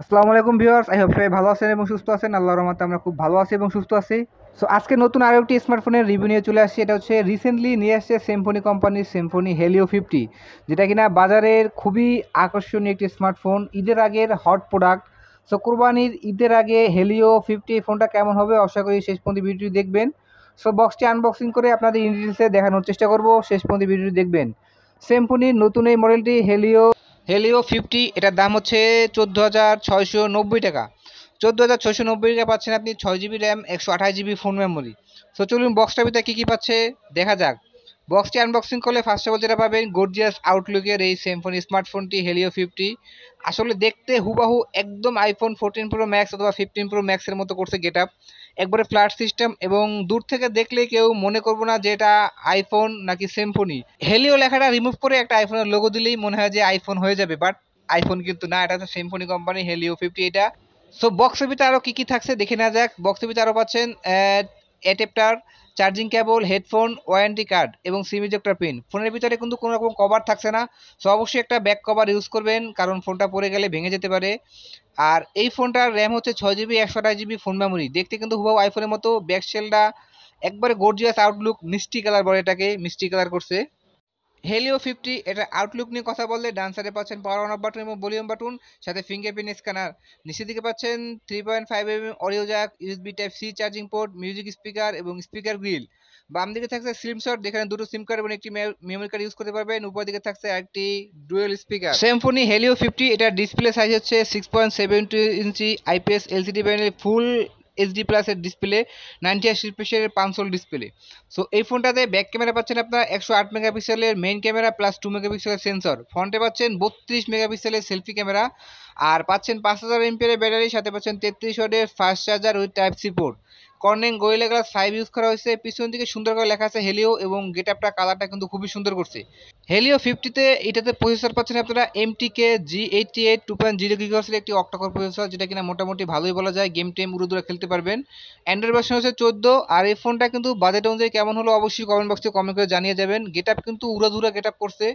আসসালামু আলাইকুম viewers, I hope সবাই ভালো আছেন এবং সুস্থ আছেন। আল্লাহর রহমতে আমরা খুব ভালো আছি এবং সুস্থ আছি। সো আজকে নতুন আরও একটি স্মার্টফোনের রিভিউ নিয়ে চলে আসছি। এটা হচ্ছে রিসেন্টলি নিয়ে আসছে সিম্ফনি কোম্পানির সিম্ফনি হেলিও 50, যেটা কিনা বাজারের খুবই আকর্ষণীয় একটি স্মার্টফোন, ঈদের আগের হট প্রোডাক্ট। সো কোরবানির ঈদের আগে হেলিও 50 ফোনটা কেমন হবে আশা করি শেষ পর্যন্ত ভিডিওটি দেখবেন। সো বক্সটি আনবক্সিং করে আপনাদের ইন ডিটেলসে দেখানোর চেষ্টা করব, শেষ পর্যন্ত ভিডিওটি দেখবেন। সিম্ফনির নতুন এই মডেলটি হেলিও হেলিও 50, এটার দাম হচ্ছে 14,690 টাকা। 14,690 টাকা পাচ্ছেন আপনি 6 GB RAM, 128 GB phone memory. তো চলুন বক্সটার ভিতরে কী কী পাচ্ছে দেখা যাক। বক্সটি আনবক্সিং করলে ফার্স্ট অফ অল যেটা পাবেন, গর্জিয়াস আউটলুকের এই সিম্ফনি স্মার্টফোনটি হেলিও 50। আসলে দেখতে হুবাহু একদম আইফোন 14 প্রো ম্যাক্স অথবা 15 প্রো ম্যাক্সের মতো করছে গেট আপ। একবারে ফ্ল্যাট সিস্টেম এবং দূর থেকে দেখলে কেউ মনে করবো না যে এটা আইফোন নাকি সিম্ফনি। হেলিও লেখাটা রিমুভ করে একটা আইফোনের লোগো দিলেই মনে হয় যে আইফোন হয়ে যাবে, বাট আইফোন কিন্তু না, এটা হচ্ছে সিম্ফনি কোম্পানি হেলিও 50 এটা। সো বক্সের ভিতরে আরও কী কী থাকছে দেখে নেওয়া যাক। বক্সের ভিতরে আরও পাচ্ছেন adapter, charging cable, headphone, warranty card এবং সিম ইজেক্টর পিন। ফোনের ভিতরে কিন্তু কোনো রকম কভার থাকছে না। সো অবশ্যই একটা ব্যাক কভার ইউজ করবেন, কারণ ফোনটা পড়ে গেলে ভেঙে যেতে পারে। আর এই ফোনটার র্যাম হচ্ছে 6 জিবি, 128 জিবি ফোন মেমোরি। দেখতে কিন্তু হুবহু আইফোনের মতো। ব্যাক শেলটা একবারে গর্জিয়াস আউটলুক, মিষ্টি কালার বলে এটাকে, মিষ্টি কালার করছে। হেলিও 50 এটা আউটলুক নিয়ে কথা বললে ডান সাইডে পাচ্ছেন পাওয়ার অন অফ বাটন এবং ভলিউম বাটন, সাথে ফিঙ্গারপ্রিন্ট স্ক্যানার। নিচের দিকে পাচ্ছেন 3.5 mm audio jack, USB type C charging port, music speaker এবং স্পিকার গ্রিল। বাম দিকে থাকছে স্লিম শট, যেখানে দুটো সিম কার্ড এবং একটি মেমোরি কার্ড ইউজ করতে পারবেন। উপর দিকে থাকছে একটি ডুয়েল স্পিকার। সিম্ফনি হেলিও 50 এটা ডিসপ্লে সাইজ হচ্ছে 6.72 inch IPS LCD panel, full HD প্লাসের ডিসপ্লে, 90 রিফ্রেশের 500 ডিসপ্লে। সো এই ফোনটাতে ব্যাক ক্যামেরা পাচ্ছেন আপনার 108 মেগাপিক্সেলের মেইন ক্যামেরা প্লাস 2 মেগাপিক্সেলের সেন্সর। ফ্রন্টে পাচ্ছেন 32 মেগাপিক্সেলের সেলফি ক্যামেরা, আর পাচ্ছেন 5000 এমপিএর ব্যাটারি, সাথে পাচ্ছেন 33 ওয়াটের fast charger with type C port. Corning Gorilla Glass 5 use করা হয়েছে। পিছন দিকে সুন্দর করে লেখা আছে হেলিও এবং গেট আপটা কালারটা কিন্তু খুবই সুন্দর করছে। হেলিও 50তে এটাতে প্রসেসর পাচ্ছেন আপনারা এমটিকে G88 2.0 গিগাহার্টজের একটি অক্টাকোর প্রসেসর, যেটা কিনা মোটামুটি ভালোই বলা যায়, গেম টেম উড়োদুরা খেলতে পারবেন। অ্যান্ড্রয়েড ভার্সন হচ্ছে 14। আর এই ফোনটা কিন্তু বাজেট অনুযায়ী কেমন হলো অবশ্যই কমেন্ট বক্সে কমেন্ট করে জানিয়ে যাবেন। গেট আপ কিন্তু উড়াধুরা গেট আপ করছে,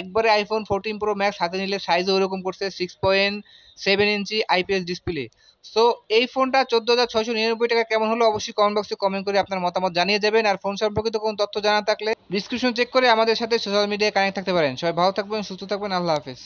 একবারে আইফোন 14 প্রো ম্যাক্স হাতে নিলে সাইজও ওরকম করছে, 6.7 ইঞ্চি আইপিএস ডিসপ্লে। সো এই ফোনটা 14,699 টাকা কেমন হলো অবশ্যই কমেন্ট বক্সে কমেন্ট করে আপনার মতামত জানিয়ে যাবেন। আর ফোন সম্পর্কিত কোনো তথ্য জানা থাকলে ডিসক্রিপশন চেক করে আমাদের সাথে সোশ্যাল মিডিয়ায় কানেক্ট থাকতে পারেন। সবাই ভালো থাকবেন, সুস্থ থাকবেন, আল্লাহ হাফেজ।